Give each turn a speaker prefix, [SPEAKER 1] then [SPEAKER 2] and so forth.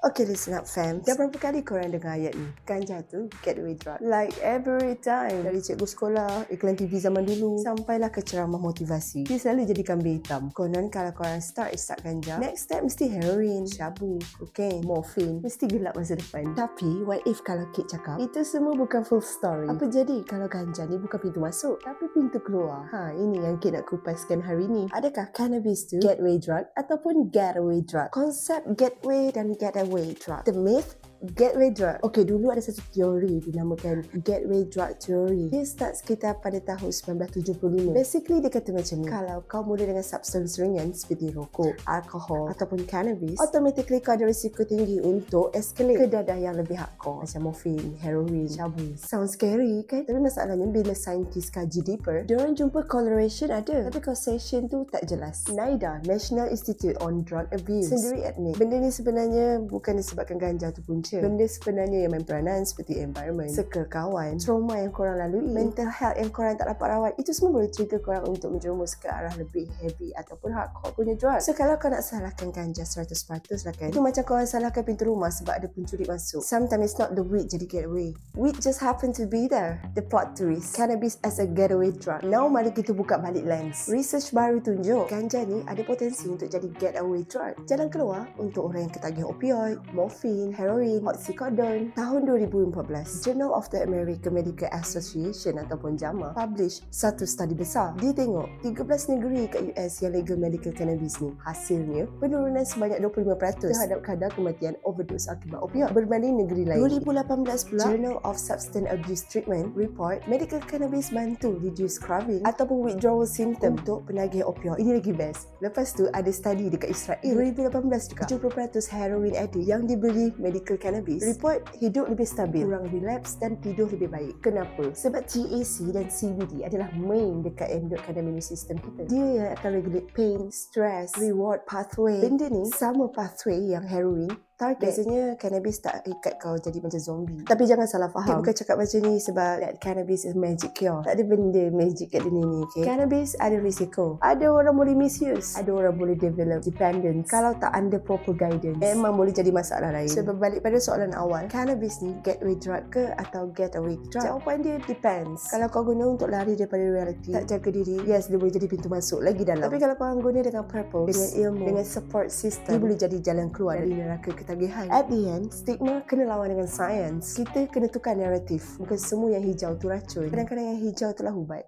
[SPEAKER 1] Okay, listen up fam. Dah berapa kali korang dengar ayat ni? Ganja tu gateway drug. Like every time. Dari cikgu sekolah, iklan TV zaman dulu, sampailah ke ceramah motivasi. Dia selalu jadi kambing hitam. Konon kalau korang start ganja, next step mesti heroin, shabu, cocaine, morphine. Mesti gelap masa depan. Tapi, what if kalau Kit cakap, itu semua bukan full story? Apa jadi kalau ganja ni bukan pintu masuk, tapi pintu keluar? Ini yang Kit nak kupaskan hari ni. Adakah cannabis tu gateway drug ataupun getaway drug? Konsep gateway dan getaway drug. The myth, gateway drug. Okay, dulu ada satu teori dinamakan gateway drug theory. Dia start sekitar pada tahun 1975. Basically, dia kata macam ni. Kalau kau mula dengan substance ringan seperti rokok, alkohol ataupun cannabis, automatically kau ada risiko tinggi untuk escalate ke dadah yang lebih hardcore macam morphine, heroin, shabu. Sound scary kan? Tapi masalahnya bila saintis kaji deeper, diorang jumpa correlation ada. Tapi causation tu tak jelas. NIDA, National Institute on Drug Abuse, sendiri admit benda ni sebenarnya bukan disebabkan ganja tu punca. Benda sebenarnya yang main peranan seperti environment, circle kawan, trauma yang korang lalui, mental health yang korang tak dapat rawat. Itu semua boleh trigger korang untuk menjerumus ke arah lebih heavy ataupun hardcore punya drug. So kalau kau nak salahkan ganja 100% lah kan, itu macam korang salahkan pintu rumah sebab ada pencuri masuk. Sometimes it's not the weed jadi getaway. Weed just happen to be there. The plot twist, cannabis as a getaway drug. Now mari kita buka balik lens. Research baru tunjuk ganja ni ada potensi untuk jadi getaway drug. Jalan keluar untuk orang yang ketagih opioid, morphine, heroin, oxycodone. Tahun 2014, Journal of the American Medical Association ataupun JAMA publish satu studi besar. Dia tengok 13 negeri kat US yang legal medical cannabis ni. Hasilnya, penurunan sebanyak 25% terhadap kadar kematian overdose akibat opioid berbanding negeri lain. 2018 pula, Journal of Substance Abuse Treatment report medical cannabis bantu reduce craving ataupun withdrawal symptom untuk penagih opioid. Ini lagi best. Lepas tu ada studi dekat Israel 2018 juga. 70% heroin addict yang diberi medical cannabis report hidup lebih stabil, kurang relapse dan tidur lebih baik. Kenapa? Sebab THC dan CBD adalah main dekat endocannabinoid system kita. Dia yang akan regulate pain, stress, reward pathway. Benda ni sama pathway yang heroin target. Biasanya cannabis tak ikat kau jadi macam zombie. Tapi jangan salah faham. Bukan cakap macam ni sebab that cannabis is magic cure. Tak ada benda magic kat dunia ni, okay? Cannabis ada risiko. Ada orang boleh misuse. Ada orang boleh develop dependence. Kalau tak under proper guidance, memang boleh jadi masalah lain. So berbalik pada soalan awal, cannabis ni gateway drug ke atau getaway drug? Jawapan dia depends. Kalau kau guna untuk lari daripada reality, tak jaga diri, yes, dia boleh jadi pintu masuk lagi dalam. Tapi kalau kau guna dengan purpose, dengan ilmu, dengan support system, dia boleh jadi jalan keluar dari neraka ketagihan. At the end, stigma kena lawan dengan sains. Kita kena tukar naratif. Bukan semua yang hijau tu racun. Kadang-kadang yang hijau telah ubat.